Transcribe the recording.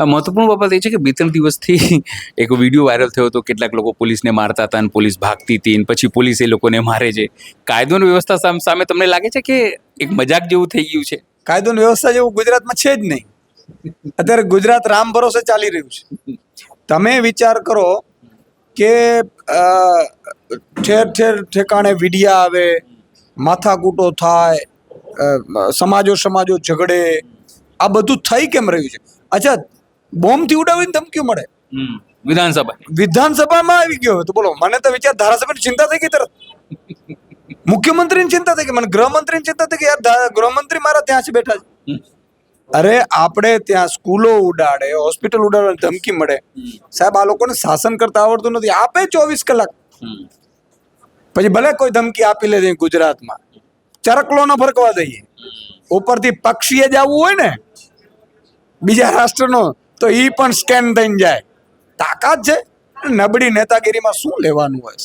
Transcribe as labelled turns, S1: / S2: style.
S1: મહત્વપૂર્ણ બાબત એ છે કે 2-3 દિવસથી એક વિડીયો વાયરલ થયો હતો, કેટલાક લોકો પોલીસને મારતા હતા અને પોલીસ ભાગતી હતી અને પછી પોલીસ એ લોકોને મારે છે. કાયદોની વ્યવસ્થા સામે તમને લાગે છે કે એક મજાક જેવું થઈ ગયું છે?
S2: કાયદોની વ્યવસ્થા જેવું ગુજરાતમાં છે જ નહીં. અત્યારે ગુજરાત રામ ભરોસે ચાલી રહ્યું છે. તમે વિચાર કરો કે ઠેર ઠેર ઠેકાણે વિડિયા આવે, માથાકૂટો થાય, સમાજો ઝઘડે, આ બધું થઈ કેમ રહ્યું છે? અચ્છા, બોમ્બથી ઉડાવીને ધમકીઓ મળે, વિધાનસભામાં આવી ગયો તો બોલો. મને તો વિચાર ધારાસભ્યની ચિંતા થઈ ગઈ તરત, મુખ્યમંત્રીની ચિંતા થઈ ગઈ, મને ગૃહમંત્રીની ચિંતા થઈ ગઈ. યાર, ગૃહમંત્રી મારા ત્યાં જ બેઠા છે. અરે આપણે ત્યાં સ્કૂલો ઉડાડે, હોસ્પિટલ ઉડાડે, ધમકી મળે. સાહેબ, આ લોકોને શાસન કરતા આવડતું નથી. આપે 24 કલાક, પછી ભલે કોઈ ધમકી આપી લે ગુજરાતમાં, ચરકલો ન ફરકવા દઈએ. ઉપરથી પક્ષીએ જ આવવું હોય ને બીજા રાષ્ટ્રનો, તો ઈ પણ સ્કેન થઈને જાય. તાકાત છે. નબળી નેતાગીરીમાં શું લેવાનું હોય?